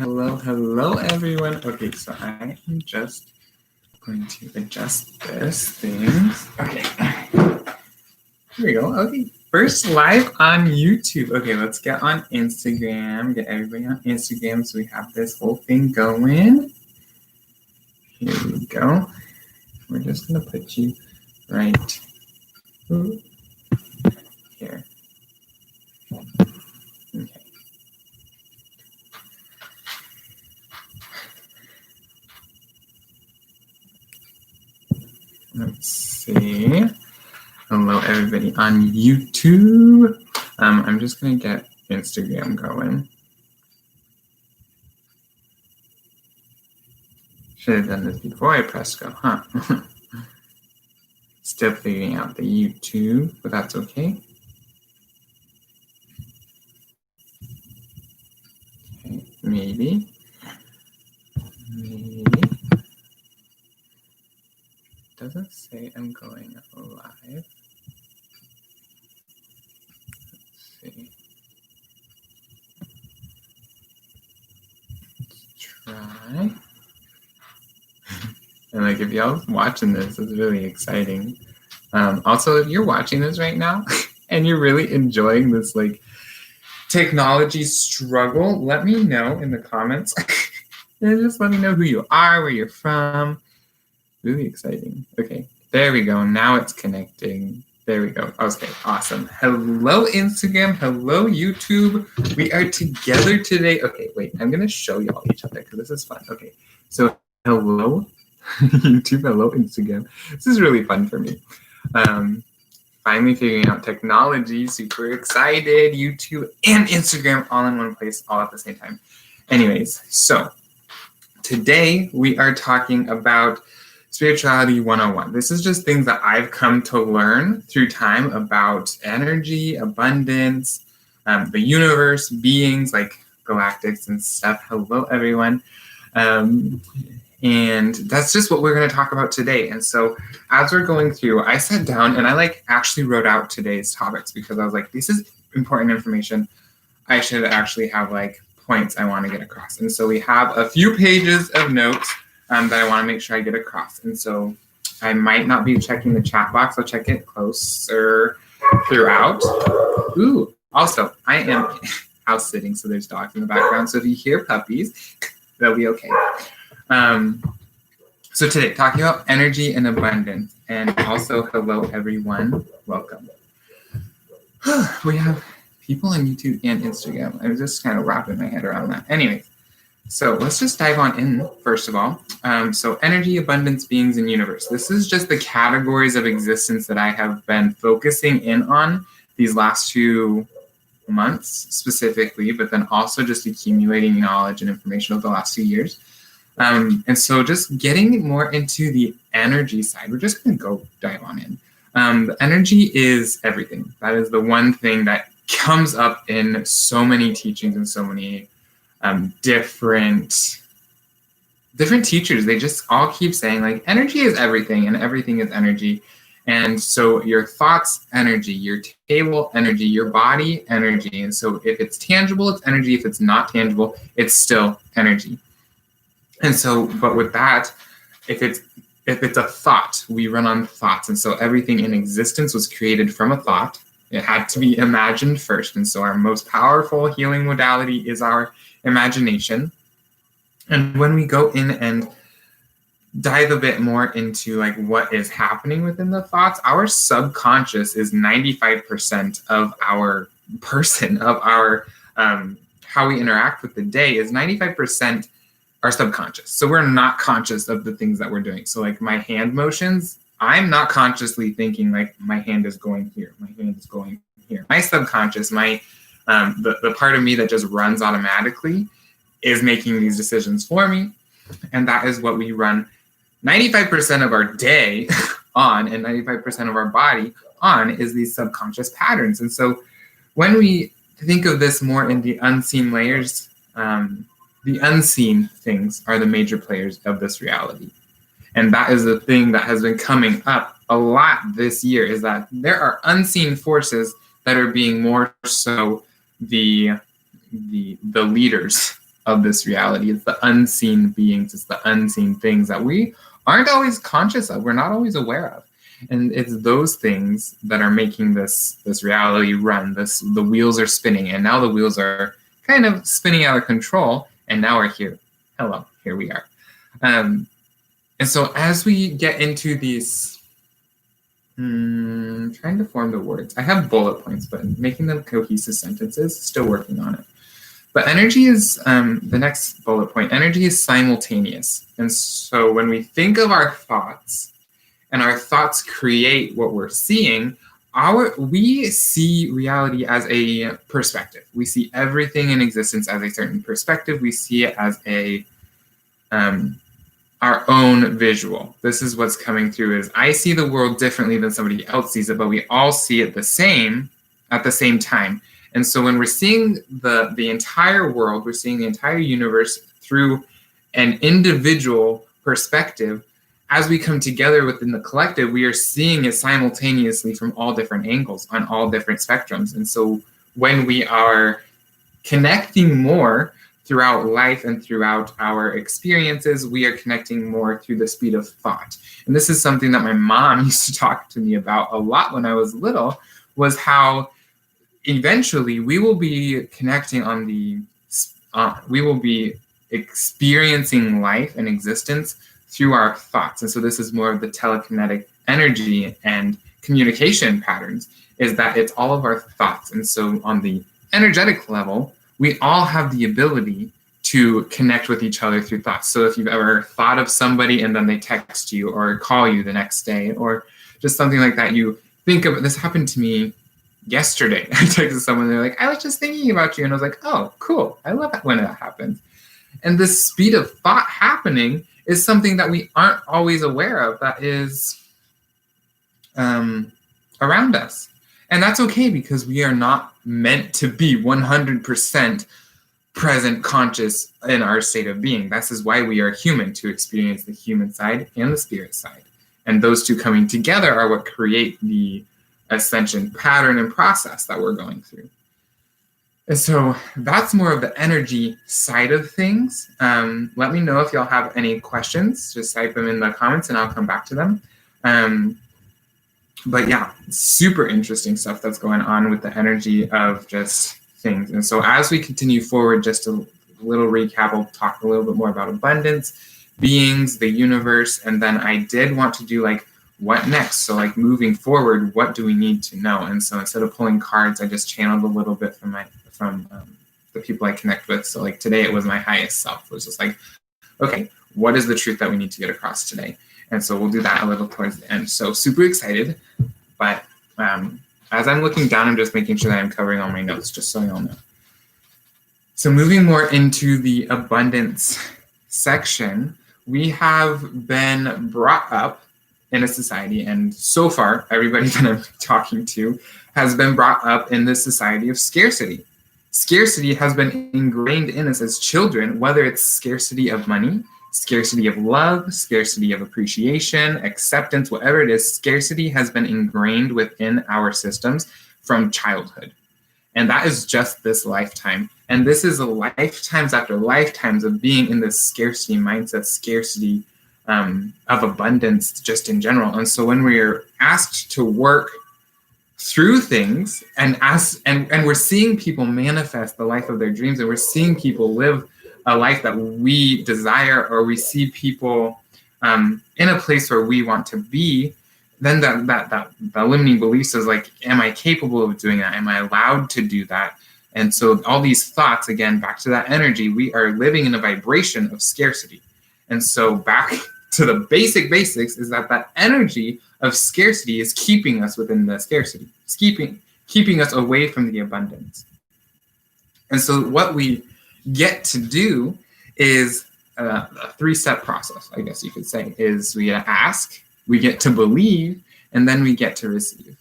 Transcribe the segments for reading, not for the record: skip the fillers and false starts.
Hello, everyone. Okay, so I am just going to adjust this thing. Okay, here we go. Okay, first live on YouTube. Okay, let's get on Instagram. Get everybody on Instagram so we have this whole thing going. Here we go. We're just gonna put you right here. Okay. Let's see. Hello, everybody on YouTube. I'm just gonna get Instagram going. Should have done this before I pressed go, huh? Still figuring out the YouTube, but that's okay. Okay, maybe. Doesn't say I'm going live. Let's see. Let's try. And like, if y'all watching this, it's really exciting. Also, if you're watching this right now and you're really enjoying this like technology struggle, let me know in the comments. And just let me know who you are, where you're from. Really exciting. Okay, there we go. Now it's connecting. There we go. Okay, awesome. Hello, Instagram. Hello, YouTube. We are together today. Okay, wait. I'm going to show y'all each other because this is fun. Okay, so hello, YouTube. Hello, Instagram. This is really fun for me. Finally figuring out technology. Super excited. YouTube and Instagram all in one place, all at the same time. Anyways, so today we are talking about Spirituality 101. This is just things that I've come to learn through time about energy, abundance, the universe, beings like galactics and stuff. Hello, everyone. And that's just what we're going to talk about today. And so as we're going through, I sat down and I actually wrote out today's topics because I was like, this is important information. I should actually have points I want to get across. And so we have a few pages of notes that I want to make sure I get across. And so I might not be checking the chat box. I'll check it closer throughout. Ooh, also, I am house sitting, so there's dogs in the background. So if you hear puppies, they'll be okay. So today, talking about energy and abundance. And also, hello, everyone. Welcome. We have people on YouTube and Instagram. I was just kind of wrapping my head around that. Anyways. So let's just dive on in, first of all. So energy, abundance, beings, and universe. This is just the categories of existence that I have been focusing in on these last 2 months specifically, but then also just accumulating knowledge and information over the last 2 years. And so just getting more into the energy side, we're just going to go dive on in. The energy is everything. That is the one thing that comes up in so many teachings and so many different teachers. They just all keep saying energy is everything and everything is energy. And so your thoughts, energy, your table, energy, your body, energy. And so if it's tangible, it's energy. If it's not tangible, it's still energy. And so, but with that, if it's a thought, we run on thoughts. And so everything in existence was created from a thought. It had to be imagined first. And so our most powerful healing modality is our imagination. And when we go in and dive a bit more into what is happening within the thoughts, our subconscious is 95% of our person, of our how we interact with the day is 95% our subconscious. So we're not conscious of the things that we're doing. So my hand motions, I'm not consciously thinking my hand is going here, my hand is going here. My subconscious, the part of me that just runs automatically is making these decisions for me. And that is what we run 95% of our day on, and 95% of our body on is these subconscious patterns. And so when we think of this more in the unseen layers, the unseen things are the major players of this reality. And that is the thing that has been coming up a lot this year, is that there are unseen forces that are being more so the leaders of this reality. It's the unseen beings, it's the unseen things that we aren't always conscious of, we're not always aware of. And it's those things that are making this reality run. The wheels are spinning, and now the wheels are kind of spinning out of control, and now we're here. Hello, here we are. And so as we get into these, trying to form the words. I have bullet points, but making them cohesive sentences, still working on it. But energy is, the next bullet point, energy is simultaneous. And so when we think of our thoughts, and our thoughts create what we're seeing, we see reality as a perspective. We see everything in existence as a certain perspective. We see it as our own visual. This is what's coming through, is I see the world differently than somebody else sees it, but we all see it the same at the same time. And so when we're seeing the entire world, we're seeing the entire universe through an individual perspective. As we come together within the collective, we are seeing it simultaneously from all different angles, on all different spectrums. And so when we are connecting more throughout life and throughout our experiences, we are connecting more through the speed of thought. And this is something that my mom used to talk to me about a lot when I was little, was how eventually we will be connecting on we will be experiencing life and existence through our thoughts. And so this is more of the telekinetic energy and communication patterns, is that it's all of our thoughts. And so on the energetic level, we all have the ability to connect with each other through thoughts. So if you've ever thought of somebody and then they text you or call you the next day, or just something like that, you think of, this happened to me yesterday. I texted someone, they're like, I was just thinking about you. And I was like, oh, cool. I love it when that happens. And this speed of thought happening is something that we aren't always aware of, that is around us. And that's okay, because we are not meant to be 100% present, conscious in our state of being. This is why we are human, to experience the human side and the spirit side. And those two coming together are what create the ascension pattern and process that we're going through. And so that's more of the energy side of things. Let me know if y'all have any questions. Just type them in the comments and I'll come back to them. But yeah, super interesting stuff that's going on with the energy of just things. And so as we continue forward, just a little recap, we'll talk a little bit more about abundance, beings, the universe, and then I did want to do like, what next? So like moving forward, what do we need to know? And so instead of pulling cards, I just channeled a little bit from the people I connect with. So like today it was my highest self. It was just like, okay, what is the truth that we need to get across today? And so we'll do that a little towards the end. So super excited. But as I'm looking down, I'm just making sure that I'm covering all my notes, just so y'all know. So moving more into the abundance section, we have been brought up in a society, and so far, everybody that I'm talking to has been brought up in this society of scarcity. Scarcity has been ingrained in us as children, whether it's scarcity of money, scarcity of love, scarcity of appreciation, acceptance, whatever it is, scarcity has been ingrained within our systems from childhood. And that is just this lifetime. And this is lifetimes after lifetimes of being in this scarcity mindset, scarcity of abundance just in general. And so when we're asked to work through things and we're seeing people manifest the life of their dreams, and we're seeing people live a life that we desire, or we see people in a place where we want to be, then that limiting beliefs is like, am I capable of doing that? Am I allowed to do that? And so all these thoughts, again, back to that energy, we are living in a vibration of scarcity. And so back to the basics is that energy of scarcity is keeping us within the scarcity. It's keeping us away from the abundance. And so what we get to do is a 3-step process, I guess you could say, is we ask, we get to believe, and then we get to receive.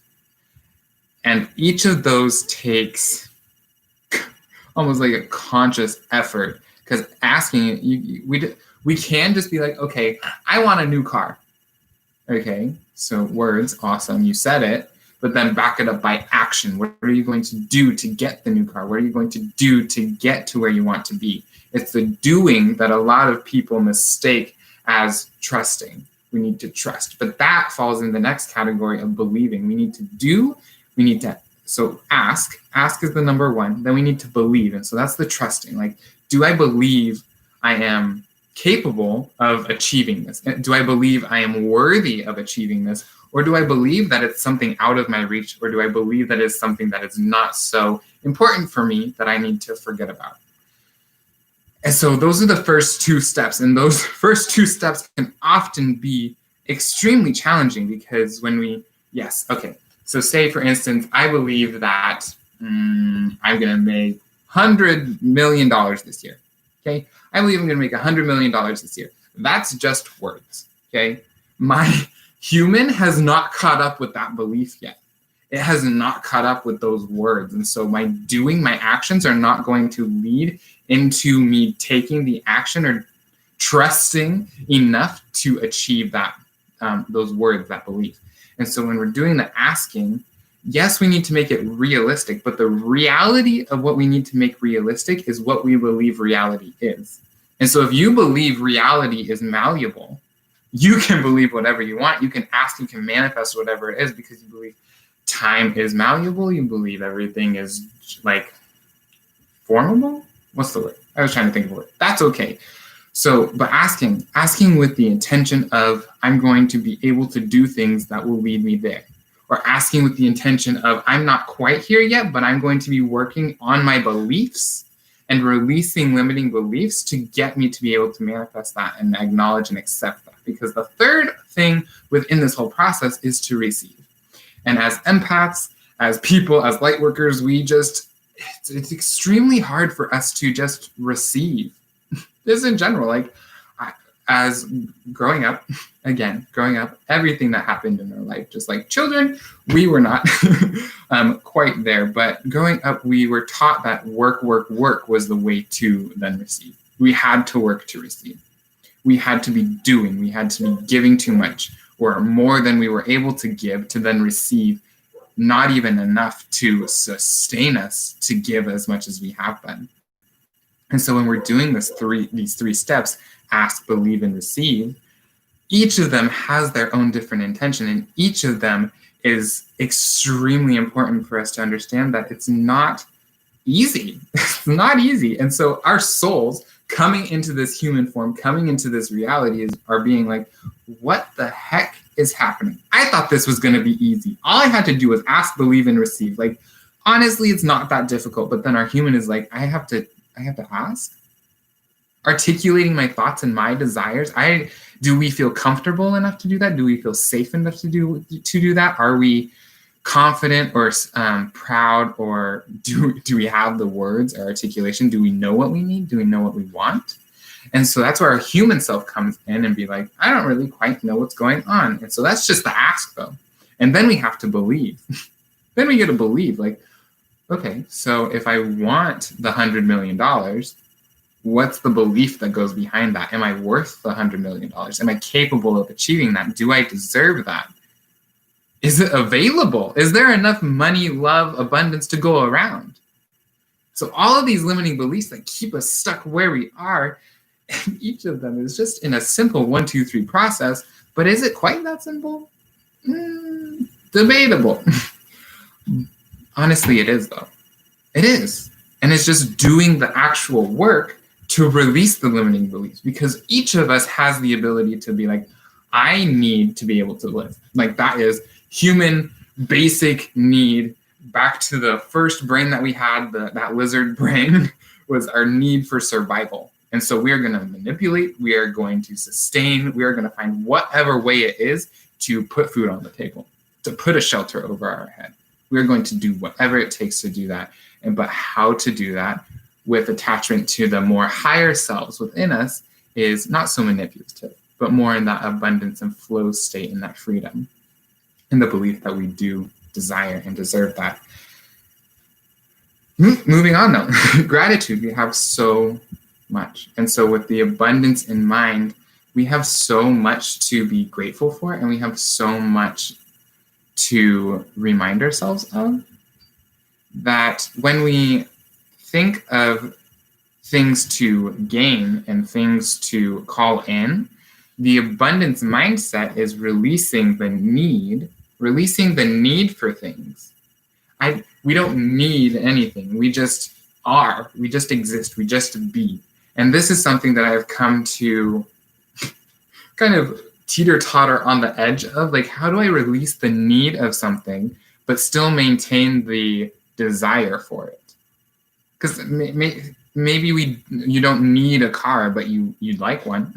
And each of those takes almost like a conscious effort, because asking, we can just be like, okay, I want a new car. Okay, so words, awesome, you said it, but then back it up by action. What are you going to do to get the new car? What are you going to do to get to where you want to be? It's the doing that a lot of people mistake as trusting. We need to trust, but that falls in the next category of believing. We need to do, we need to, so ask is the number one, then we need to believe. And so that's the trusting. Like, do I believe I am capable of achieving this? Do I believe I am worthy of achieving this? Or do I believe that it's something out of my reach? Or do I believe that it's something that is not so important for me that I need to forget about? And so those are the first two steps. And those first two steps can often be extremely challenging because when we, yes, okay. So say, for instance, I believe that I'm going to make $100 million this year. Okay. I believe I'm going to make $100 million this year. That's just words. Okay. My human has not caught up with that belief yet. It has not caught up with those words. And so my doing, my actions are not going to lead into me taking the action or trusting enough to achieve that, those words, that belief. And so when we're doing the asking, yes, we need to make it realistic, but the reality of what we need to make realistic is what we believe reality is. And so if you believe reality is malleable, you can believe whatever you want. You can ask, you can manifest whatever it is because you believe time is malleable. You believe everything is like formable. What's the word? I was trying to think of a word. That's okay. So, but asking with the intention of, I'm going to be able to do things that will lead me there. Or asking with the intention of, I'm not quite here yet, but I'm going to be working on my beliefs and releasing limiting beliefs to get me to be able to manifest that and acknowledge and accept that. Because the third thing within this whole process is to receive. And as empaths, as people, as light workers, it's extremely hard for us to just receive. This in general, like as growing up, everything that happened in our life, just like children, we were not quite there. But growing up, we were taught that work was the way to then receive. We had to work to receive. We had to be doing, we had to be giving too much or more than we were able to give to then receive, not even enough to sustain us to give as much as we have been. And so when we're doing these three steps, ask, believe, and receive, each of them has their own different intention, and each of them is extremely important for us to understand that it's not easy. It's not easy. And so our souls coming into this human form, coming into this reality are being like, what the heck is happening? I thought this was going to be easy. All I had to do was ask, believe, and receive. Like, honestly, it's not that difficult. But then our human is like, I have to ask. Articulating my thoughts and my desires. Do we feel comfortable enough to do that? Do we feel safe enough to do that? Are we confident or proud, or do we have the words or articulation? Do we know what we need? Do we know what we want? And so that's where our human self comes in and be like, I don't really quite know what's going on. And so that's just the ask though. And then we have to believe. Then we get to believe, like, okay, so if I want the $100 million, what's the belief that goes behind that? Am I worth the $100 million? Am I capable of achieving that? Do I deserve that? Is it available? Is there enough money, love, abundance to go around? So all of these limiting beliefs that keep us stuck where we are, and each of them is just in a simple 1, 2, 3 process. But is it quite that simple? Debatable. Honestly, it is though. It is. And it's just doing the actual work to release the limiting beliefs, because each of us has the ability to be like, I need to be able to live. Like, that is human basic need. Back to the first brain that we had, that lizard brain was our need for survival. And so we are going to manipulate, we are going to sustain, we are going to find whatever way it is to put food on the table, to put a shelter over our head. We're going to do whatever it takes to do that. But how to do that with attachment to the more higher selves within us is not so manipulative, but more in that abundance and flow state, in that freedom, and the belief that we do desire and deserve that. Moving on now, gratitude. We have so much. And so with the abundance in mind, we have so much to be grateful for, and we have so much to remind ourselves of, that when we think of things to gain and things to call in. The abundance mindset is releasing the need for things. We don't need anything. We just are. We just exist. We just be. And this is something that I've come to kind of teeter-totter on the edge of, like, how do I release the need of something but still maintain the desire for it? Because maybe you don't need a car, but you'd like one.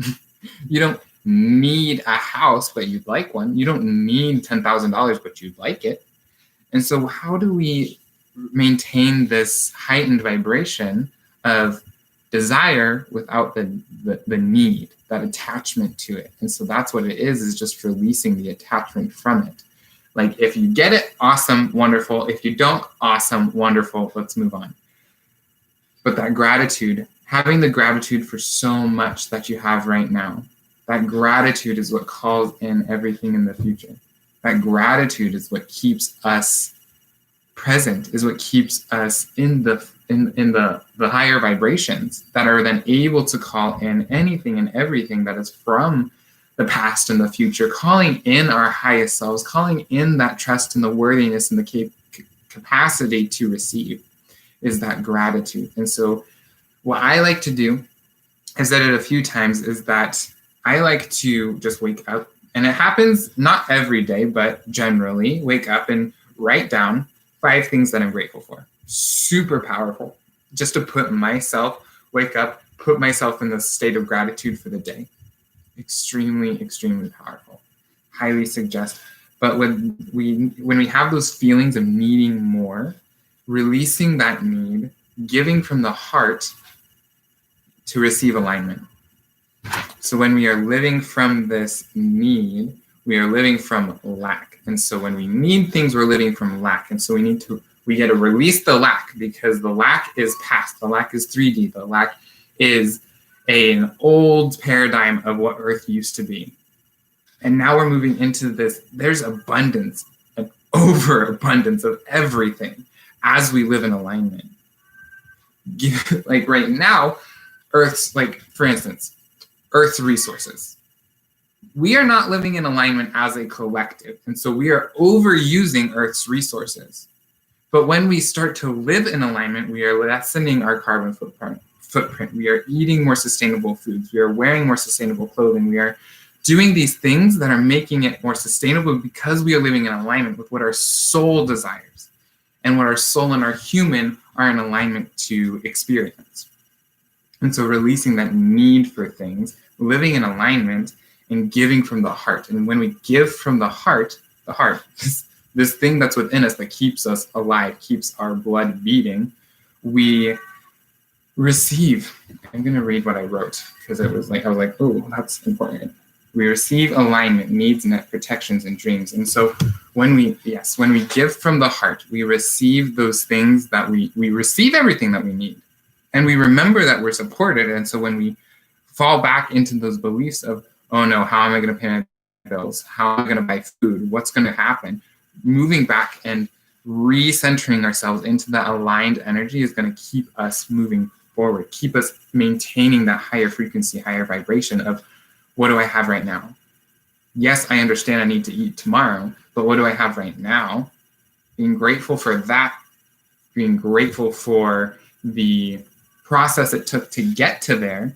You don't need a house, but you'd like one. You don't need $10,000, but you'd like it. And so how do we maintain this heightened vibration of desire without the need, that attachment to it? And so that's what it is just releasing the attachment from it. Like, if you get it, awesome, wonderful. If you don't, awesome, wonderful, let's move on. But that gratitude, having the gratitude for so much that you have right now, that gratitude is what calls in everything in the future. That gratitude is what keeps us present, is what keeps us in the higher vibrations that are then able to call in anything and everything that is from the past and the future, calling in our highest selves, calling in that trust and the worthiness and the capacity to receive, is that gratitude. And so what I like to do, I've said it a few times, is that I like to just wake up, and it happens not every day, but generally wake up and write down 5 things that I'm grateful for. Super powerful. Just to wake up, put myself in the state of gratitude for the day. Extremely, extremely powerful. Highly suggest. But when we have those feelings of needing more, releasing that need, giving from the heart to receive alignment. So when we are living from this need, we are living from lack. And so when we need things, we're living from lack. And so we get to release the lack, because the lack is past. The lack is 3D. The lack is an old paradigm of what Earth used to be. And now we're moving into this. There's abundance, an overabundance of everything as we live in alignment. Like right now, Earth's, like, for instance, Earth's resources. We are not living in alignment as a collective. And so we are overusing Earth's resources. But when we start to live in alignment, we are lessening our carbon footprint. We are eating more sustainable foods. We are wearing more sustainable clothing. We are doing these things that are making it more sustainable because we are living in alignment with what our soul desires and what our soul and our human are in alignment to experience. And so releasing that need for things, living in alignment, and giving from the heart. And when we give from the heart, this thing that's within us that keeps us alive, keeps our blood beating, we receive. I'm going to read what I wrote, because I was like, oh, that's important. We receive alignment, needs, net, protections, and dreams. And so when we give from the heart, we receive those things that we receive everything that we need. And we remember that we're supported. And so when we fall back into those beliefs of, oh no, how am I going to pay my bills? How am I going to buy food? What's going to happen? Moving back and recentering ourselves into that aligned energy is going to keep us moving forward, keep us maintaining that higher frequency, higher vibration of, what do I have right now? Yes, I understand I need to eat tomorrow, but what do I have right now? Being grateful for that, being grateful for the process it took to get to there.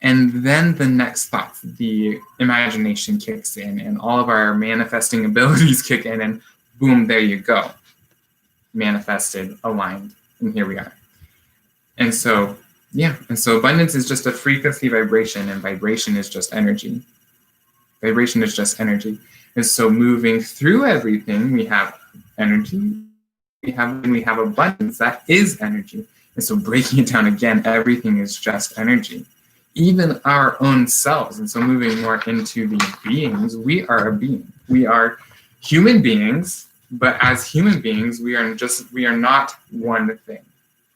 And then the next thought, the imagination kicks in and all of our manifesting abilities kick in, and boom, there you go. Manifested, aligned, and here we are. And so, abundance is just a frequency vibration, and vibration is just energy. Vibration is just energy. And so moving through everything, we have energy, we have abundance, that is energy. And so breaking it down again, everything is just energy. Even our own selves. And so moving more into the beings, we are a being. We are human beings, but as human beings, we are not one thing.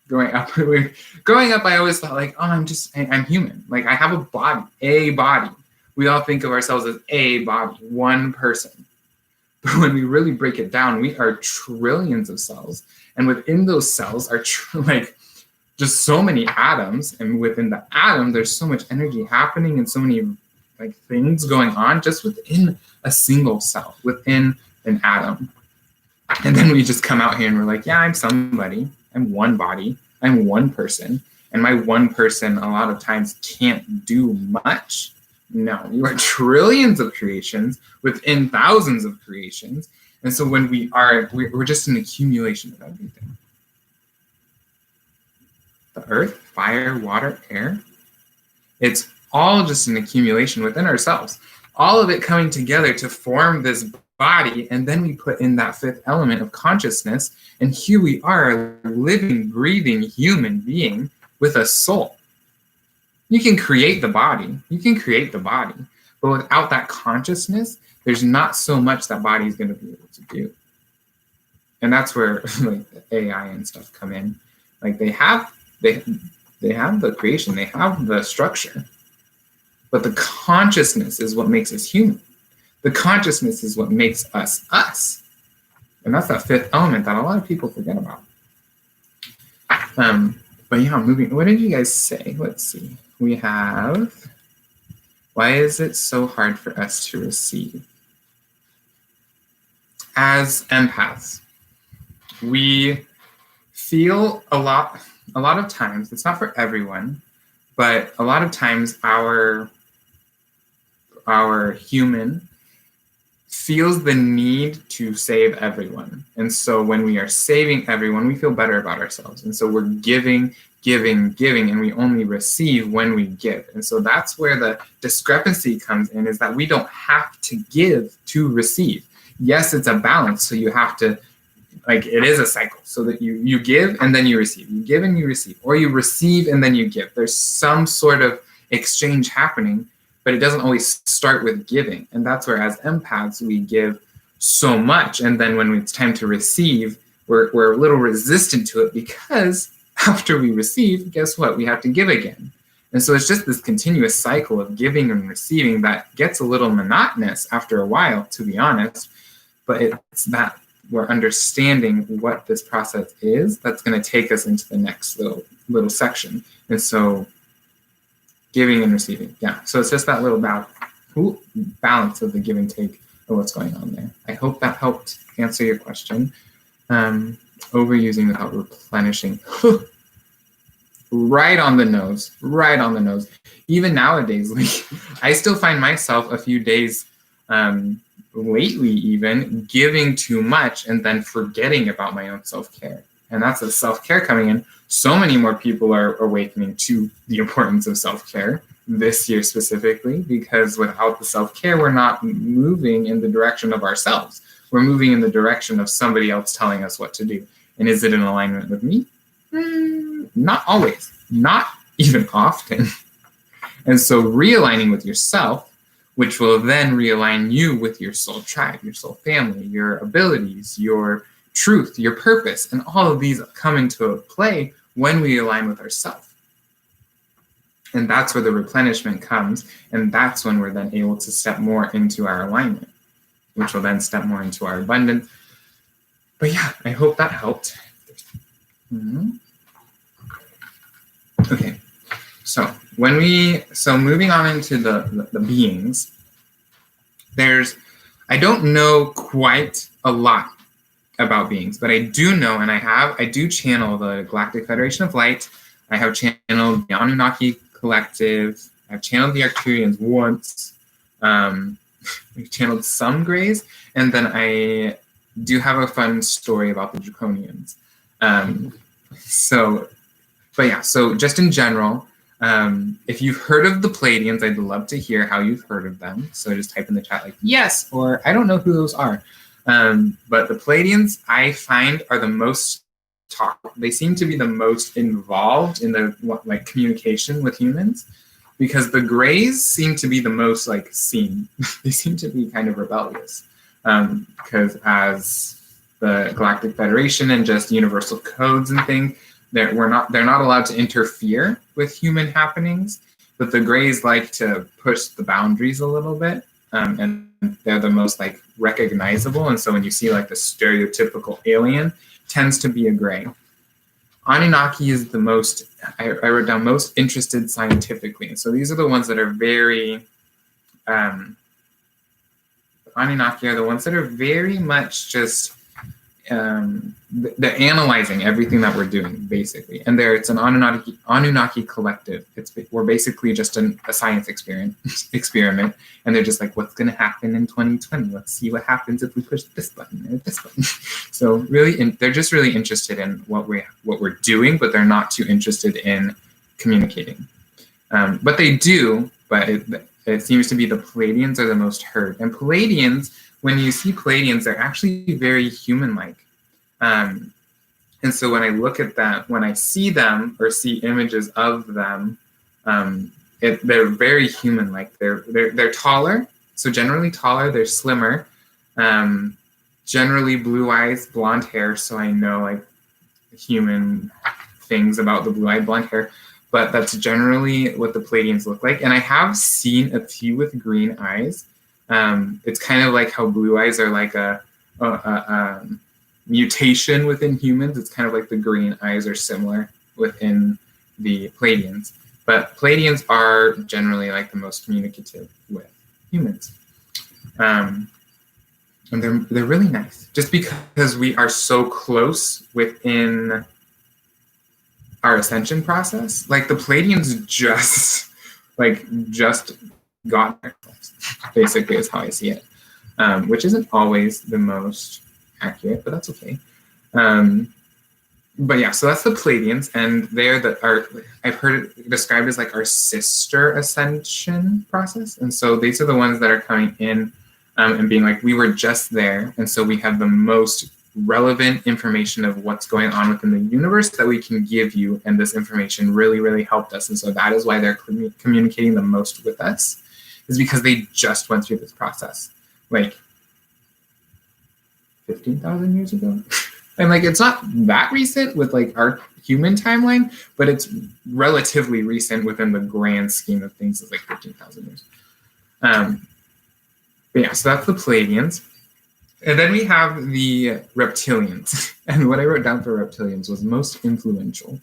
Growing up, I always thought, like, oh, I'm human. Like, I have a body. We all think of ourselves as a body, one person. But when we really break it down, we are trillions of cells. And within those cells are just so many atoms, and within the atom, there's so much energy happening and so many like things going on just within a single cell, within an atom. And then we just come out here and we're like, yeah, I'm somebody. I'm one body. I'm one person. And my one person a lot of times can't do much. No, you are trillions of creations within thousands of creations. And so when we're just an accumulation of everything. The earth, fire, water, air, it's all just an accumulation within ourselves. All of it coming together to form this body, and then we put in that fifth element of consciousness, and here we are, a living, breathing human being with a soul. You can create the body, but without that consciousness, there's not so much that body is going to be able to do. And that's where like the AI and stuff come in. Like they have the creation, they have the structure, but the consciousness is what makes us human. The consciousness is what makes us us. And that's that fifth element that a lot of people forget about. But yeah, moving, what did you guys say? Let's see. We have, why is it so hard for us to receive? As empaths, we feel a lot of times, it's not for everyone, but a lot of times our human feels the need to save everyone. And so when we are saving everyone, we feel better about ourselves. And so we're giving, and we only receive when we give. And so that's where the discrepancy comes in, is that we don't have to give to receive. Yes, it's a balance. So you have to, like, it is a cycle, so that you give and then you receive. You give and you receive, or you receive and then you give. There's some sort of exchange happening, but it doesn't always start with giving. And that's where, as empaths, we give so much. And then when it's time to receive, we're a little resistant to it, because after we receive, guess what? We have to give again. And so it's just this continuous cycle of giving and receiving that gets a little monotonous after a while, to be honest. But it's that we're understanding what this process is that's going to take us into the next little section. And so giving and receiving, yeah. So it's just that little balance of the give and take of what's going on there. I hope that helped answer your question. Overusing without replenishing. Right on the nose. Even nowadays, like, I still find myself a few days lately even giving too much and then forgetting about my own self-care. And that's the self-care coming in. So many more people are awakening to the importance of self-care this year specifically, because without the self-care, we're not moving in the direction of ourselves. We're moving in the direction of somebody else telling us what to do. And is it in alignment with me? Not always, not even often. And so realigning with yourself, which will then realign you with your soul tribe, your soul family, your abilities, your truth, your purpose, and all of these come into play when we align with ourselves. And that's where the replenishment comes, and that's when we're then able to step more into our alignment, which will then step more into our abundance. But yeah, I hope that helped. Okay. So moving on into the beings, I don't know quite a lot about beings, but I do know, and I do channel the Galactic Federation of Light. I have channeled the Anunnaki Collective. I've channeled the Arcturians once. We've channeled some Greys, and then I do have a fun story about the Draconians. So just in general, if you've heard of the Pleiadians, I'd love to hear how you've heard of them. So just type in the chat like yes, or I don't know who those are. But the Pleiadians, I find, are the most they seem to be the most involved in the communication with humans, because the Greys seem to be the most seen. They seem to be kind of rebellious, because as the Galactic Federation and just universal codes and things, they're not allowed to interfere with human happenings, but the Greys like to push the boundaries a little bit, and they're the most recognizable. And so when you see the stereotypical alien, tends to be a Grey. Anunnaki is the most, I wrote down most interested scientifically. And so these are the ones that are very, Anunnaki are the ones that are very much just, they're analyzing everything that we're doing, basically. And it's an Anunnaki collective. We're basically just a science experiment. And they're just like, what's going to happen in 2020? Let's see what happens if we push this button or this button. So really, they're just really interested in what we're doing, but they're not too interested in communicating. But they do, but it seems to be the Pleiadians are the most heard. And Pleiadians, when you see Pleiadians, they're actually very human-like. And so when I look at that, when I see them or see images of them, they're very human-like. They're taller, so generally taller. They're slimmer, generally blue eyes, blonde hair. So I know like human things about the blue-eyed blonde hair. But that's generally what the Pleiadians look like. And I have seen a few with green eyes. It's kind of like how blue eyes are like a mutation within humans. It's kind of like the green eyes are similar within the Pleiadians. But Pleiadians are generally like the most communicative with humans. And they're really nice. Just because we are so close within our ascension process, like the Pleiadians just got there, basically is how I see it, which isn't always the most accurate, but that's okay. But yeah, so that's the Pleiadians, and I've heard it described as like our sister ascension process, and so these are the ones that are coming in and being like, we were just there, and so we have the most relevant information of what's going on within the universe that we can give you, and this information really, really helped us, and so that is why they're communicating the most with us, is because they just went through this process, like 15,000 years ago. And like, it's not that recent with like our human timeline, but it's relatively recent within the grand scheme of things. It's like 15,000 years. But yeah, so that's the Pleiadians. And then we have the reptilians. And what I wrote down for reptilians was most influential,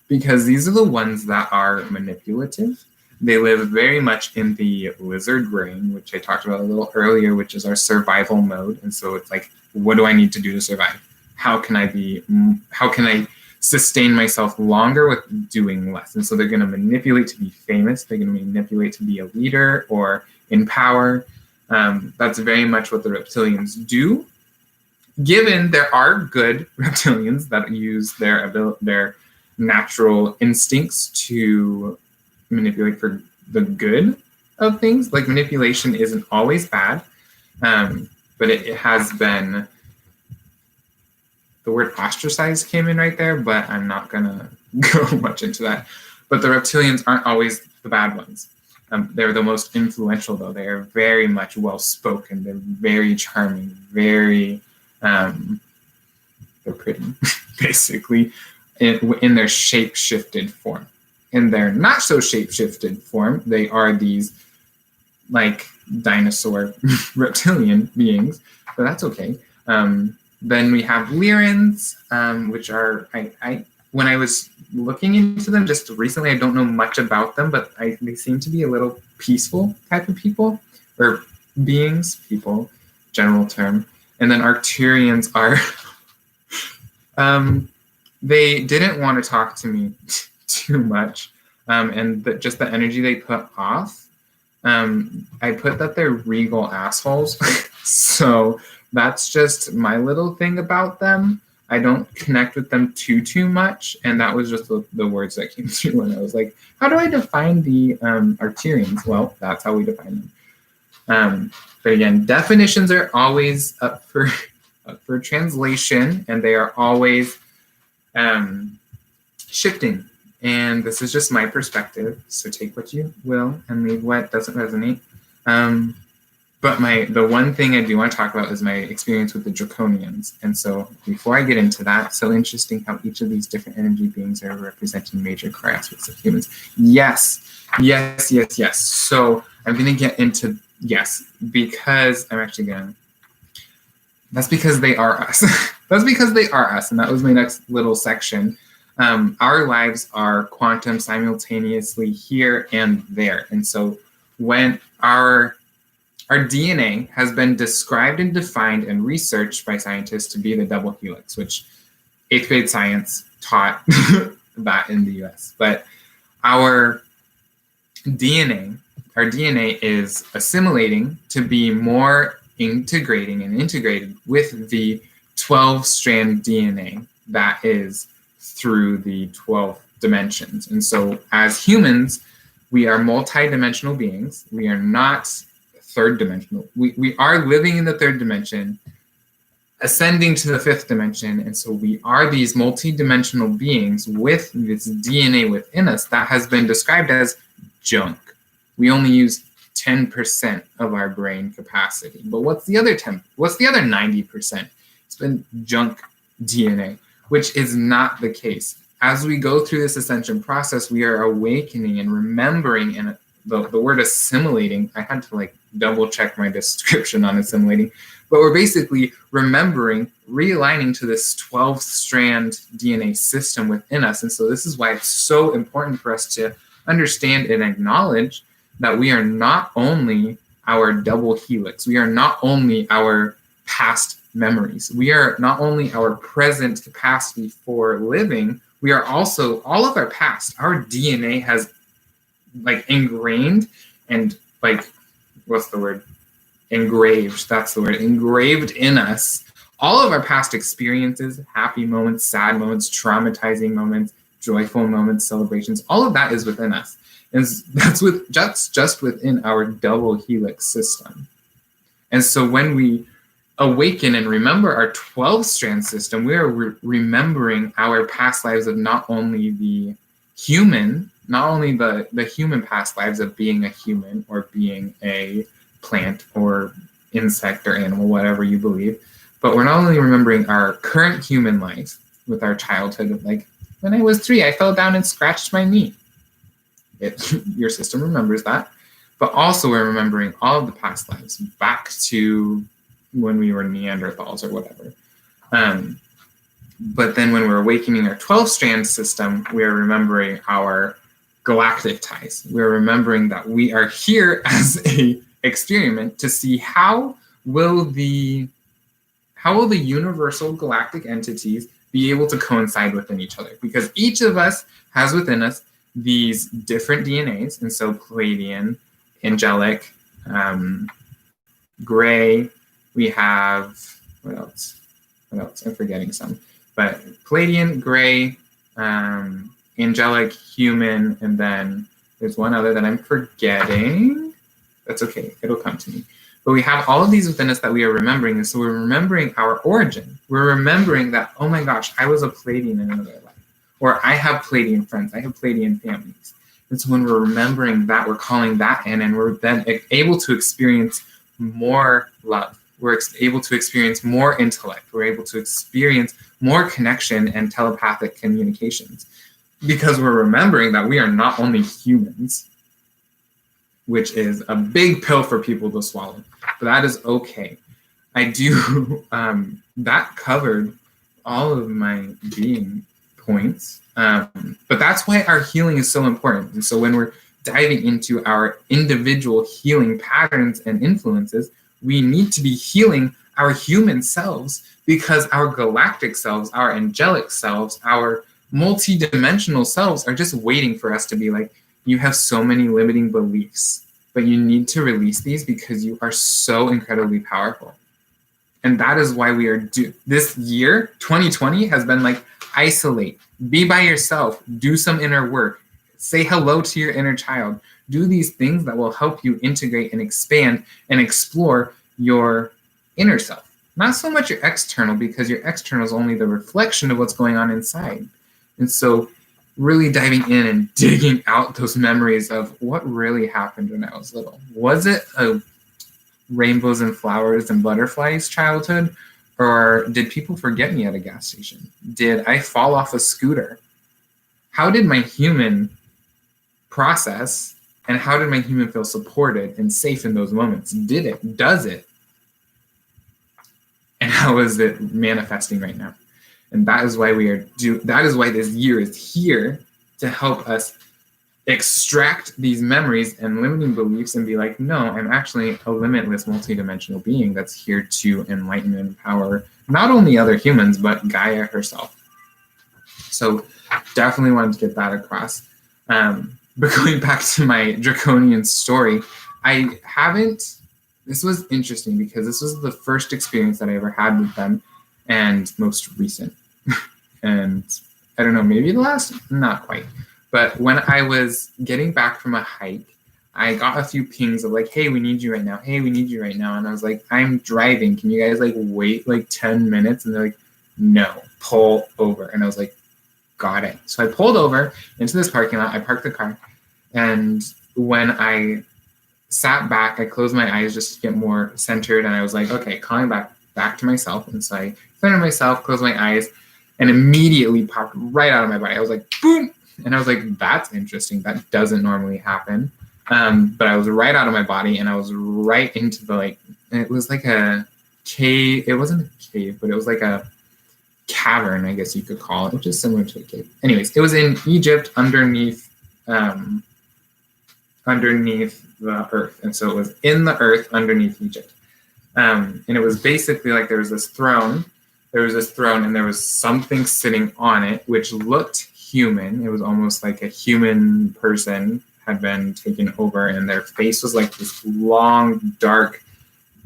because these are the ones that are manipulative. They live very much in the lizard brain, which I talked about a little earlier, which is our survival mode. And so it's like, what do I need to do to survive? How can I sustain myself longer with doing less? And so they're going to manipulate to be famous. They're going to manipulate to be a leader or in power. That's very much what the reptilians do. Given there are good reptilians that use their natural instincts to manipulate for the good of things. Like, manipulation isn't always bad, but it has been, the word ostracized came in right there, but I'm not gonna go much into that. But the reptilians aren't always the bad ones. They're the most influential, though. They are very much well-spoken. They're very charming, very, they're pretty, basically, in their shape-shifted form. In their not so shape-shifted form, they are these like dinosaur reptilian beings, but that's okay. Then we have Lyrans, which are, when I was looking into them just recently, I don't know much about them, but they seem to be a little peaceful type of people, or beings, people, general term. And then Arcturians are, they didn't want to talk to me too much, and just the energy they put off. I put that they're regal assholes, so that's just my little thing about them. I don't connect with them too much, and that was just the words that came through when I was like, how do I define the Arcturians? Well, that's how we define them. But again, definitions are always up for translation, and they are always shifting. And this is just my perspective, so take what you will and leave what doesn't resonate. But the one thing I do want to talk about is my experience with the Draconians. And so before I get into that, so interesting how each of these different energy beings are representing major core aspects of humans. Yes. So I'm going to get into, because that's because they are us. That's because they are us. And that was my next little section. Our lives are quantum simultaneously here and there. And so when our DNA has been described and defined and researched by scientists to be the double helix, which 8th grade science taught that in the US. But our DNA is assimilating to be more integrating and integrated with the 12-strand DNA that is through the 12 dimensions. And so as humans, we are multi-dimensional beings. We are not third dimensional. We are living in the third dimension, ascending to the 5th dimension. And so we are these multi-dimensional beings with this DNA within us that has been described as junk. We only use 10% of our brain capacity. But what's the other 90%? It's been junk DNA, which is not the case. As we go through this ascension process, we are awakening and remembering, and the word assimilating, I had to double check my description on assimilating, but we're basically remembering, realigning to this 12-strand DNA system within us. And so this is why it's so important for us to understand and acknowledge that we are not only our double helix, we are not only our past memories, we are not only our present capacity for living, we are also all of our past. Our DNA has ingrained and what's the word? Engraved, that's the word, engraved in us all of our past experiences, happy moments, sad moments, traumatizing moments, joyful moments, celebrations, all of that is within us. And that's just within our double helix system. And so when we awaken and remember our 12-strand system, we are remembering our past lives of not only the human past lives of being a human or being a plant or insect or animal, whatever you believe, but we're not only remembering our current human life with our childhood of when I was 3, I fell down and scratched my knee. Your system remembers that, but also we're remembering all of the past lives back to when we were Neanderthals or whatever. But then when we're awakening our 12-strand system, we are remembering our galactic ties. We're remembering that we are here as a experiment to see how will the universal galactic entities be able to coincide within each other, because each of us has within us these different DNAs. And so Pleiadian, angelic, gray, we have, what else? I'm forgetting some, but Pleiadian, gray, angelic, human, and then there's one other that I'm forgetting. That's okay, it'll come to me. But we have all of these within us that we are remembering, and so we're remembering our origin. We're remembering that, oh my gosh, I was a Pleiadian in another life, or I have Pleiadian friends, I have Pleiadian families. And so when we're remembering that, we're calling that in, and we're then able to experience more love. We're able to experience more intellect. We're able to experience more connection and telepathic communications, because we're remembering that we are not only humans, which is a big pill for people to swallow, but that is okay. I do, that covered all of my being points, but that's why our healing is so important. And so when we're diving into our individual healing patterns and influences, we need to be healing our human selves, because our galactic selves, our angelic selves, our multi-dimensional selves are just waiting for us to be like, you have so many limiting beliefs, but you need to release these because you are so incredibly powerful. And that is why we are this year, 2020, has been like, isolate, be by yourself, do some inner work, say hello to your inner child, do these things that will help you integrate and expand and explore your inner self. Not so much your external, because your external is only the reflection of what's going on inside. And so really diving in and digging out those memories of what really happened when I was little. Was it a rainbows and flowers and butterflies childhood? Or did people forget me at a gas station? Did I fall off a scooter? How did my human process, and how did my human feel supported and safe in those moments? Did it? Does it? And how is it manifesting right now? And that is why that is why this year is here, to help us extract these memories and limiting beliefs and be like, no, I'm actually a limitless multidimensional being that's here to enlighten and empower not only other humans, but Gaia herself. So definitely wanted to get that across. But going back to my draconian story, this was interesting because this was the first experience that I ever had with them, and most recent. And I don't know, maybe the last, not quite. But when I was getting back from a hike, I got a few pings of like, hey, we need you right now. Hey, we need you right now. And I was like, I'm driving. Can you guys like wait like 10 minutes? And they're like, no, pull over. And I was like, got it. So I pulled over into this parking lot. I parked the car. And when I sat back, I closed my eyes just to get more centered. And I was like, okay, calling back to myself. And so I centered myself, closed my eyes, and immediately popped right out of my body. I was like, boom. And I was like, that's interesting. That doesn't normally happen. But I was right out of my body, and I was right into the, like, it was like a cave. It wasn't a cave, but it was like a cavern, I guess you could call it, which is similar to a cave. Anyways, it was in Egypt underneath the earth. And so it was in the earth underneath Egypt. And it was basically like there was this throne, and there was something sitting on it, which looked human. It was almost like a human person had been taken over, and their face was like this long, dark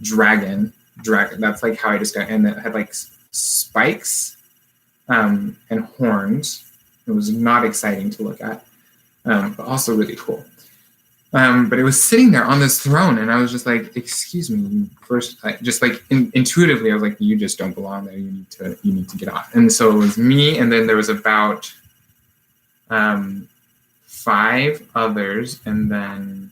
dragon. That's like how I described it. And it had like spikes and horns. It was not exciting to look at, but also really cool. But it was sitting there on this throne, and I was just like, excuse me, first, just like intuitively, I was like, you just don't belong there. You need to get off. And so it was me, and then there was about 5 others, and then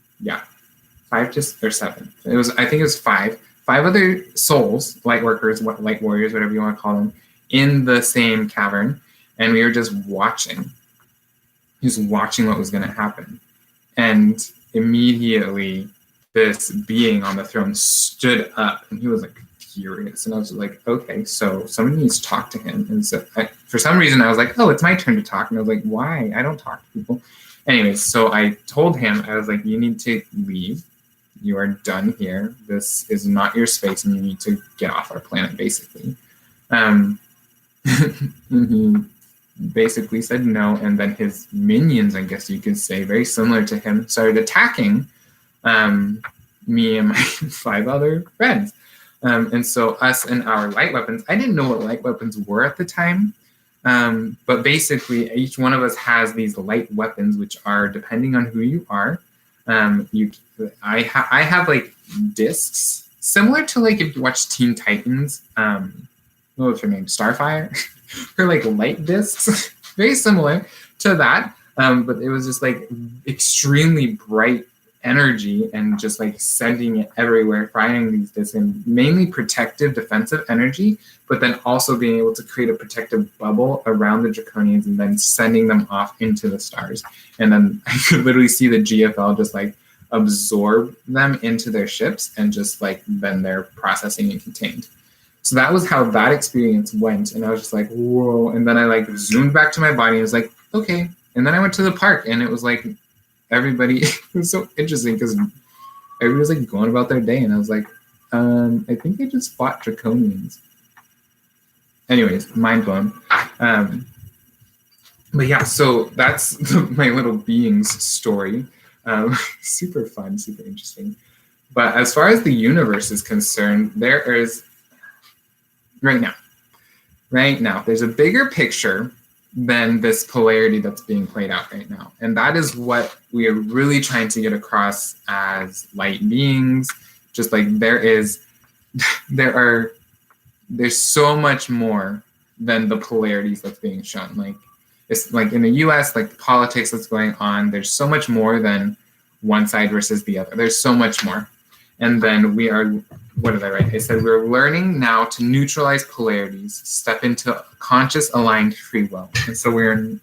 5 or 7. I think it was 5 other souls, light workers, light warriors, whatever you want to call them, in the same cavern, and we were just watching what was going to happen. And immediately this being on the throne stood up, and he was like furious. And I was like, okay, so somebody needs to talk to him. And so for some reason I was like, oh, it's my turn to talk. And I was like, why? I don't talk to people. Anyways, so I told him, I was like, you need to leave. You are done here. This is not your space, and you need to get off our planet, basically. And he basically said no, and then his minions, I guess you could say, very similar to him, started attacking me and my 5 other friends. And so us and our light weapons, I didn't know what light weapons were at the time, but basically each one of us has these light weapons, which are, depending on who you are, I have like discs, similar to like if you watch Teen Titans, what was her name, Starfire? Her like light discs, very similar to that, but it was just like extremely bright energy and just like sending it everywhere, firing these discs, and mainly protective, defensive energy, but then also being able to create a protective bubble around the draconians and then sending them off into the stars. And then I could literally see the GFL just like absorb them into their ships, and just like then they're processing and contained. So that was how that experience went. And I was just like, whoa. And then I like zoomed back to my body and was like, okay. And then I went to the park, and it was like everybody, it was so interesting because everybody was like going about their day. And I was like, I think I just fought draconians. Anyways, mind blown. But yeah, so that's my little beings story. Super fun, super interesting. But as far as the universe is concerned, there is, right now, there's a bigger picture than this polarity that's being played out right now. And that is what we are really trying to get across as light beings. Just like there's so much more than the polarities that's being shown. Like, it's like in the US, like the politics that's going on, there's so much more than one side versus the other. There's so much more. And then we are, what did I write? I said, we're learning now to neutralize polarities, step into conscious aligned free will. And so we're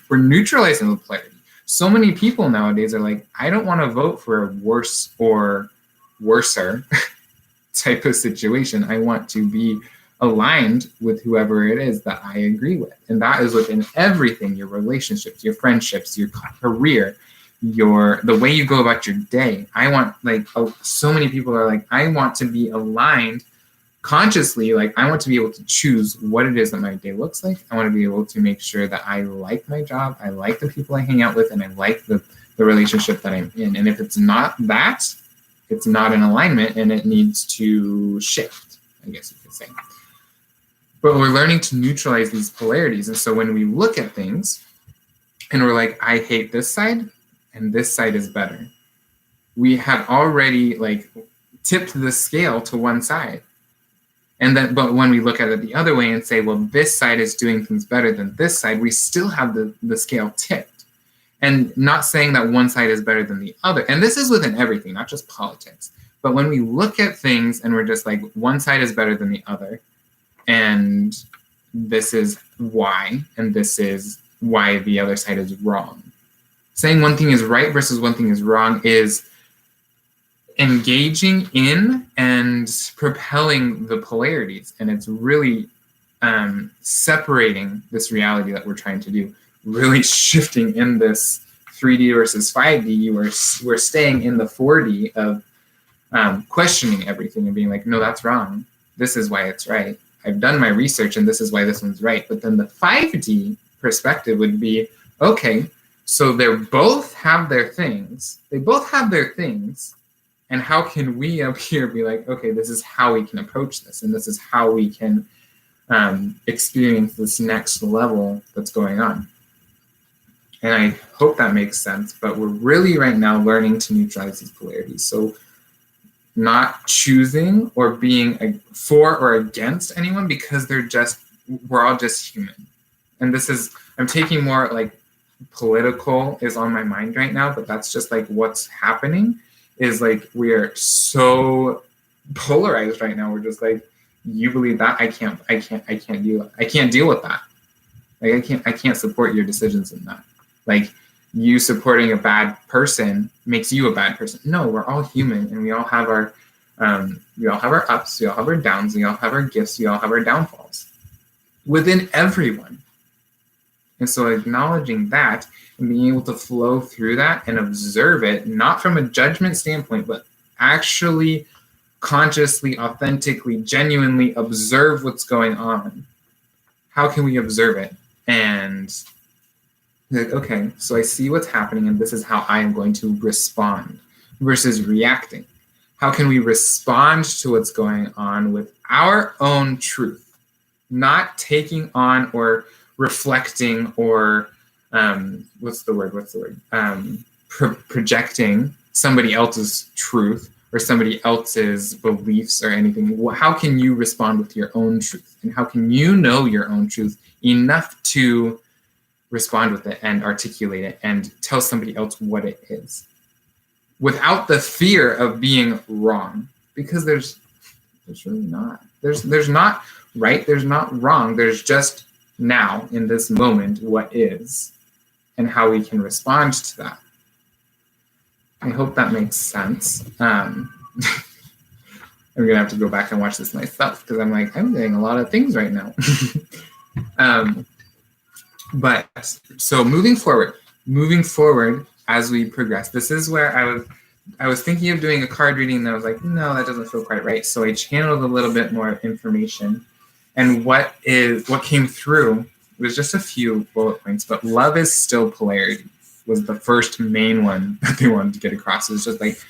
neutralizing the polarity. So many people nowadays are like, I don't want to vote for a worse or worser type of situation. I want to be aligned with whoever it is that I agree with. And that is within everything, your relationships, your friendships, your career, the way you go about your day. I want, like, so many people are like, I want to be aligned consciously. Like, I want to be able to choose what it is that my day looks like. I want to be able to make sure that I like my job, I like the people I hang out with, and I like the relationship that I'm in. And if it's not that, it's not in alignment, and it needs to shift, I guess you could say. But we're learning to neutralize these polarities. And so when we look at things and we're like, I hate this side and this side is better, we have already, like, tipped the scale to one side. And then, but when we look at it the other way and say, well, this side is doing things better than this side, we still have the scale tipped. And not saying that one side is better than the other. And this is within everything, not just politics. But when we look at things and we're just like, one side is better than the other, and this is why, and this is why the other side is wrong. Saying one thing is right versus one thing is wrong is engaging in and propelling the polarities. And it's really separating this reality that we're trying to do, really shifting in this 3D versus 5D. We're staying in the 4D of questioning everything and being like, no, that's wrong. This is why it's right. I've done my research and this is why this one's right. But then the 5D perspective would be, okay, so they both have their things. They both have their things. And how can we up here be like, okay, this is how we can approach this, and this is how we can experience this next level that's going on. And I hope that makes sense, but we're really right now learning to neutralize these polarities. So not choosing or being for or against anyone because we're all just human. And this is, I'm taking more like political is on my mind right now, but that's just like what's happening. Is like, we are so polarized right now. We're just like, you believe that, I can't deal with that. Like, I can't support your decisions in that. Like, you supporting a bad person makes you a bad person. No, we're all human, and we all have our ups, we all have our downs, we all have our gifts, we all have our downfalls within everyone. And so acknowledging that and being able to flow through that and observe it, not from a judgment standpoint, but actually consciously, authentically, genuinely observe what's going on. How can we observe it? And like, okay, so I see what's happening and this is how I am going to respond versus reacting. How can we respond to what's going on with our own truth, not taking on or reflecting or projecting somebody else's truth or somebody else's beliefs or anything. How can you respond with your own truth? And how can you know your own truth enough to respond with it and articulate it and tell somebody else what it is without the fear of being wrong? Because there's really not. There's not right, there's not wrong. There's just now in this moment what is and how we can respond to that. I hope that makes sense. I'm gonna have to go back and watch this myself because I'm like, I'm doing a lot of things right now. But so moving forward as we progress, this is where I was thinking of doing a card reading, and I was like, no, that doesn't feel quite right. So I channeled a little bit more information, and what came through was just a few bullet points. But love is still polarity was the first main one that they wanted to get across. It was just like,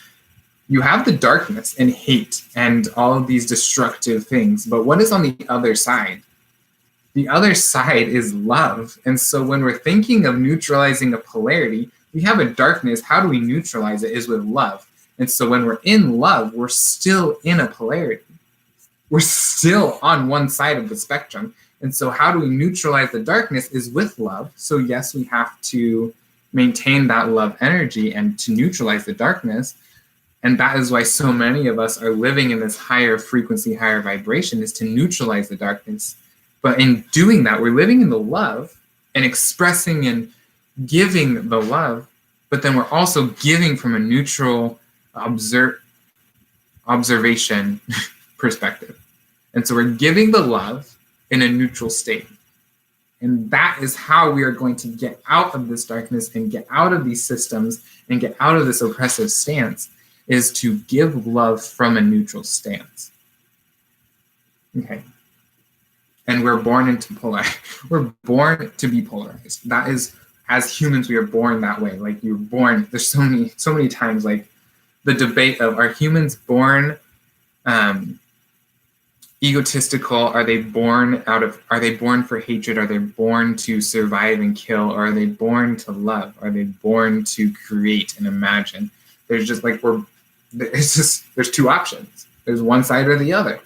you have the darkness and hate and all of these destructive things, but what is on the other side? The other side is love. And so when we're thinking of neutralizing a polarity, we have a darkness. How do we neutralize it? Is with love. And so when we're in love, we're still in a polarity. We're still on one side of the spectrum. And so how do we neutralize the darkness is with love. So yes, we have to maintain that love energy and to neutralize the darkness. And that is why so many of us are living in this higher frequency, higher vibration, is to neutralize the darkness. But in doing that, we're living in the love and expressing and giving the love, but then we're also giving from a neutral observation perspective. And so we're giving the love in a neutral state. And that is how we are going to get out of this darkness and get out of these systems and get out of this oppressive stance, is to give love from a neutral stance. Okay. And we're born into we're born to be polarized. That is, as humans, we are born that way. Like, you're born, there's so many times, like the debate of, are humans born egotistical? Are they born for hatred? Are they born to survive and kill? Or are they born to love? Are they born to create and imagine? There's just like, there's two options. There's one side or the other.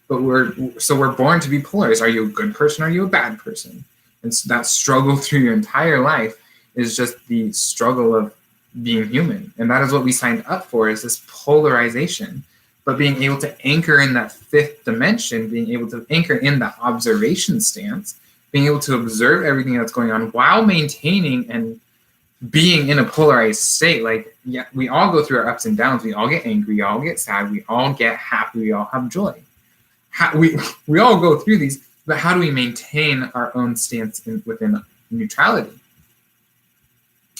But we're born to be polarized. Are you a good person? Are you a bad person? And so that struggle through your entire life is just the struggle of being human. And that is what we signed up for, is this polarization. But being able to anchor in that fifth dimension, being able to anchor in that observation stance, being able to observe everything that's going on while maintaining and being in a polarized state. Like, yeah, we all go through our ups and downs. We all get angry. We all get sad. We all get happy. We all have joy. We all go through these, but how do we maintain our own stance within neutrality?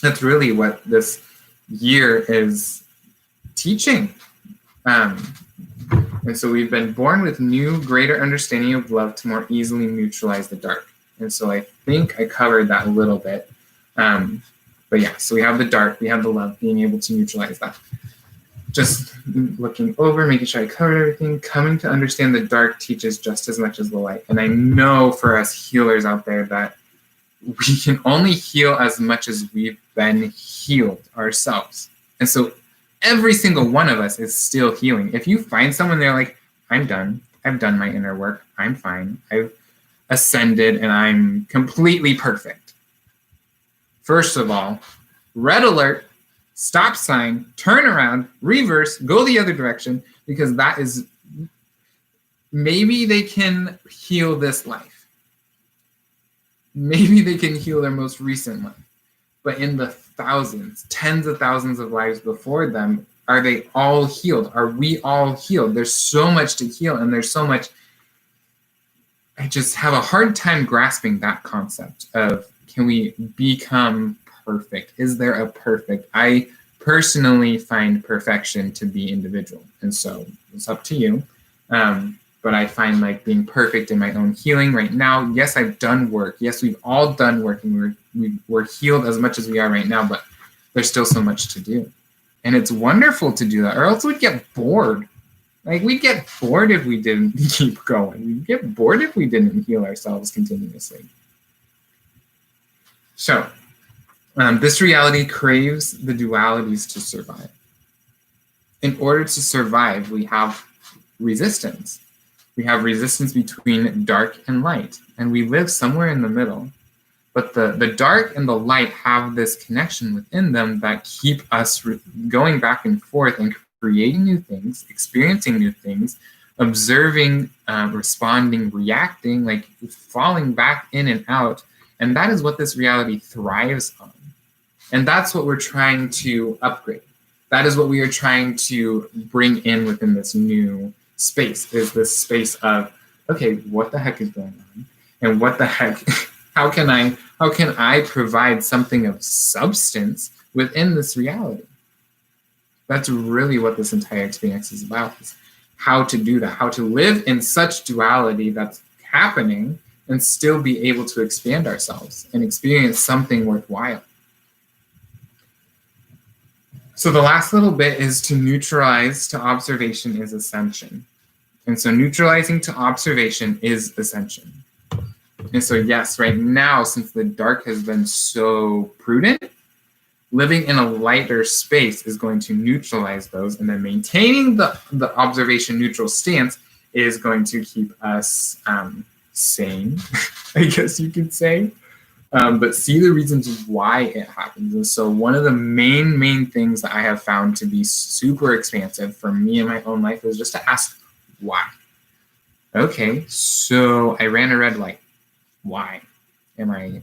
That's really what this year is teaching. And so we've been born with new, greater understanding of love to more easily neutralize the dark. And so I think I covered that a little bit. But yeah, so we have the dark, we have the love, being able to neutralize that. Just looking over, making sure I covered everything. Coming to understand the dark teaches just as much as the light. And I know for us healers out there that we can only heal as much as we've been healed ourselves. And so every single one of us is still healing. If you find someone, they're like, I'm done. I've done my inner work. I'm fine. I've ascended and I'm completely perfect. First of all, red alert. Stop sign, turn around, reverse, go the other direction, because that is, maybe they can heal this life. Maybe they can heal their most recent life. But in the thousands, tens of thousands of lives before them, are they all healed? Are we all healed? There's so much to heal, and there's so much. I just have a hard time grasping that concept of, can we become perfect? Is there a perfect? I personally find perfection to be individual, and so it's up to you. But I find like being perfect in my own healing right now. Yes, I've done work. Yes, we've all done work, and we're healed as much as we are right now. But there's still so much to do, and it's wonderful to do that. Or else we'd get bored. Like, we'd get bored if we didn't keep going. We'd get bored if we didn't heal ourselves continuously. So. This reality craves the dualities to survive. In order to survive, we have resistance. We have resistance between dark and light, and we live somewhere in the middle. But the dark and the light have this connection within them that keep us going back and forth and creating new things, experiencing new things, observing, responding, reacting, like falling back in and out. And that is what this reality thrives on. And that's what we're trying to upgrade. That is what we are trying to bring in within this new space, is this space of, okay, what the heck is going on? And what the heck, how can I provide something of substance within this reality? That's really what this entire experience is about, is how to do that, how to live in such duality that's happening and still be able to expand ourselves and experience something worthwhile. So the last little bit is to neutralize to observation is ascension. And so neutralizing to observation is ascension. And so yes, right now, since the dark has been so prudent, living in a lighter space is going to neutralize those, and then maintaining the observation neutral stance is going to keep us sane, I guess you could say. But see the reasons why it happens. And so one of the main things that I have found to be super expansive for me in my own life is just to ask why. Okay, so I ran a red light. Why? Am I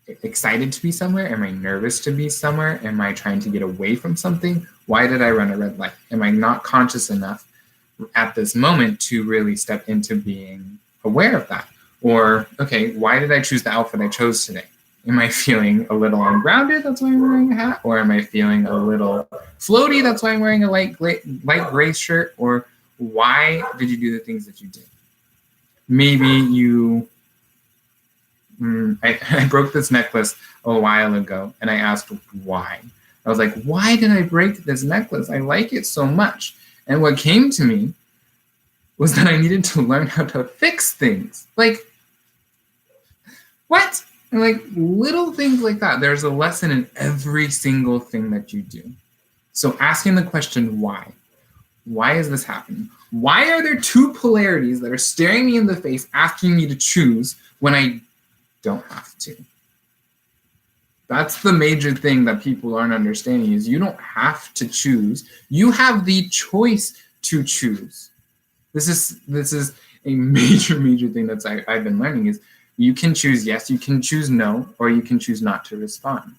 excited to be somewhere? Am I nervous to be somewhere? Am I trying to get away from something? Why did I run a red light? Am I not conscious enough at this moment to really step into being aware of that. Or, okay, why did I choose the outfit I chose today? Am I feeling a little ungrounded? That's why I'm wearing a hat. Or am I feeling a little floaty? That's why I'm wearing a light gray shirt. Or why did you do the things that you did? Maybe you, I broke this necklace a while ago, and I asked why. I was like, why did I break this necklace? I like it so much. And what came to me was that I needed to learn how to fix things. Like, what? And like little things like that. There's a lesson in every single thing that you do. So asking the question, why? Why is this happening? Why are there two polarities that are staring me in the face, asking me to choose when I don't have to? That's the major thing that people aren't understanding, is you don't have to choose. You have the choice to choose. This is a major thing that I've been learning, is you can choose yes, you can choose no, or you can choose not to respond.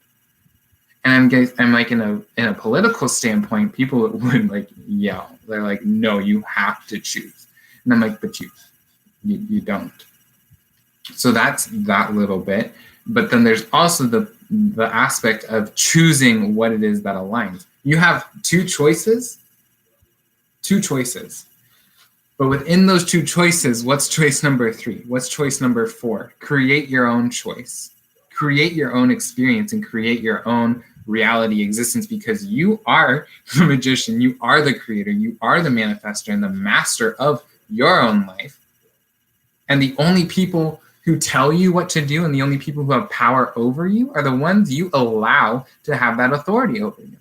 And I'm like, in a political standpoint, people would like yell. They're like, no, you have to choose. And I'm like, but you don't. So that's that little bit. But then there's also the aspect of choosing what it is that aligns. You have two choices. But within those two choices, what's choice number 3? What's choice number 4? Create your own choice. Create your own experience and create your own reality existence, because you are the magician, you are the creator, you are the manifester and the master of your own life. And the only people who tell you what to do and the only people who have power over you are the ones you allow to have that authority over you.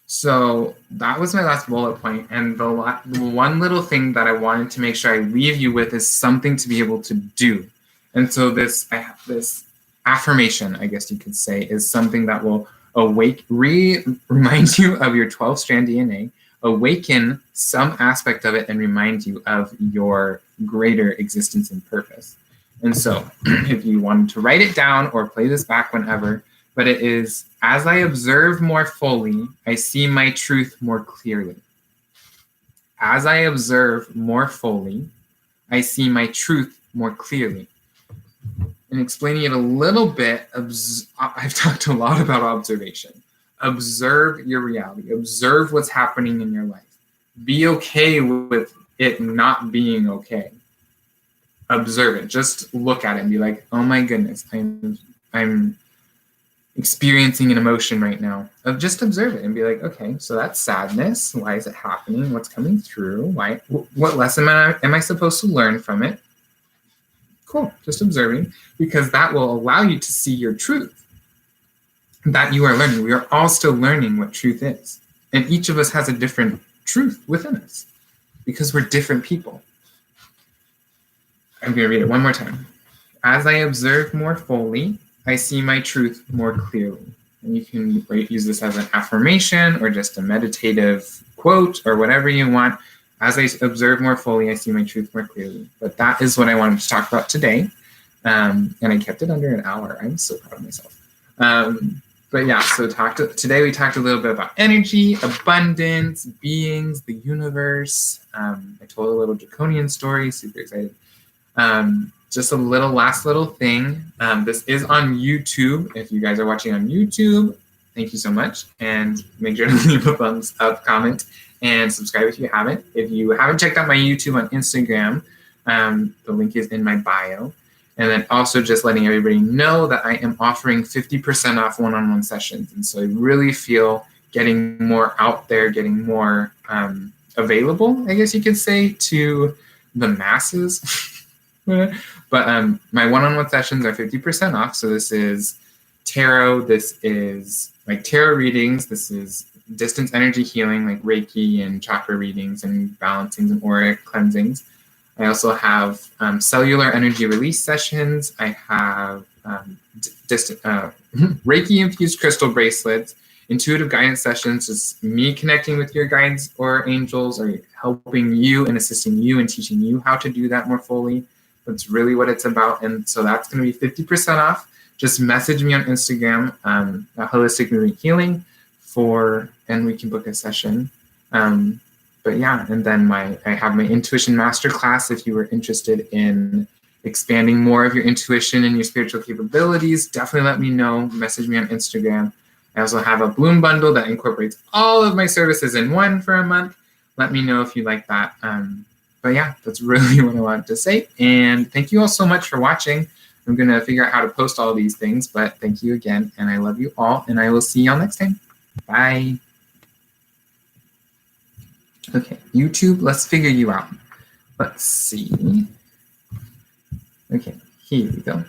So that was my last bullet point. And the one little thing that I wanted to make sure I leave you with is something to be able to do. And so this affirmation, I guess you could say, is something that will remind you of your 12-strand DNA, awaken some aspect of it, and remind you of your greater existence and purpose. And so if you wanted to write it down or play this back whenever, but it is, as I observe more fully, I see my truth more clearly. As I observe more fully, I see my truth more clearly. And explaining it a little bit, I've talked a lot about observation. Observe your reality. Observe what's happening in your life. Be okay with it not being okay. Observe it. Just look at it and be like, oh my goodness, I'm experiencing an emotion right now. Just observe it and be like, okay, so that's sadness. Why is it happening? What's coming through? What lesson am I supposed to learn from it? Cool, just observing, because that will allow you to see your truth that you are learning. We are all still learning what truth is. And each of us has a different truth within us because we're different people. I'm going to read it one more time. As I observe more fully, I see my truth more clearly. And you can use this as an affirmation or just a meditative quote or whatever you want. As I observe more fully, I see my truth more clearly. But that is what I wanted to talk about today. And I kept it under an hour. I'm so proud of myself. But yeah, so today we talked a little bit about energy, abundance, beings, the universe. I told a little draconian story, super excited. Just a last little thing. This is on YouTube. If you guys are watching on YouTube, thank you so much. And make sure to leave a thumbs up, comment, and subscribe if you haven't. If you haven't checked out my YouTube on Instagram, the link is in my bio. And then also just letting everybody know that I am offering 50% off one-on-one sessions. And so I really feel getting more out there, getting more available, I guess you could say, to the masses. But my one-on-one sessions are 50% off. So this is tarot. This is like tarot readings. This is distance energy healing, like Reiki and chakra readings and balancings and auric cleansings. I also have cellular energy release sessions. I have Reiki-infused crystal bracelets, intuitive guidance sessions, just me connecting with your guides or angels, or helping you and assisting you and teaching you how to do that more fully. That's really what it's about. And so that's going to be 50% off. Just message me on Instagram, Holistic Movement Healing, and we can book a session. But yeah, and then I have my intuition masterclass if you were interested in expanding more of your intuition and your spiritual capabilities. Definitely let me know. Message me on Instagram. I also have a Bloom bundle that incorporates all of my services in one for a month. Let me know if you like that. But yeah, that's really what I wanted to say. And thank you all so much for watching. I'm going to figure out how to post all these things, but thank you again. And I love you all. And I will see y'all next time. Bye. Okay, YouTube, let's figure you out. Let's see. Okay, here we go.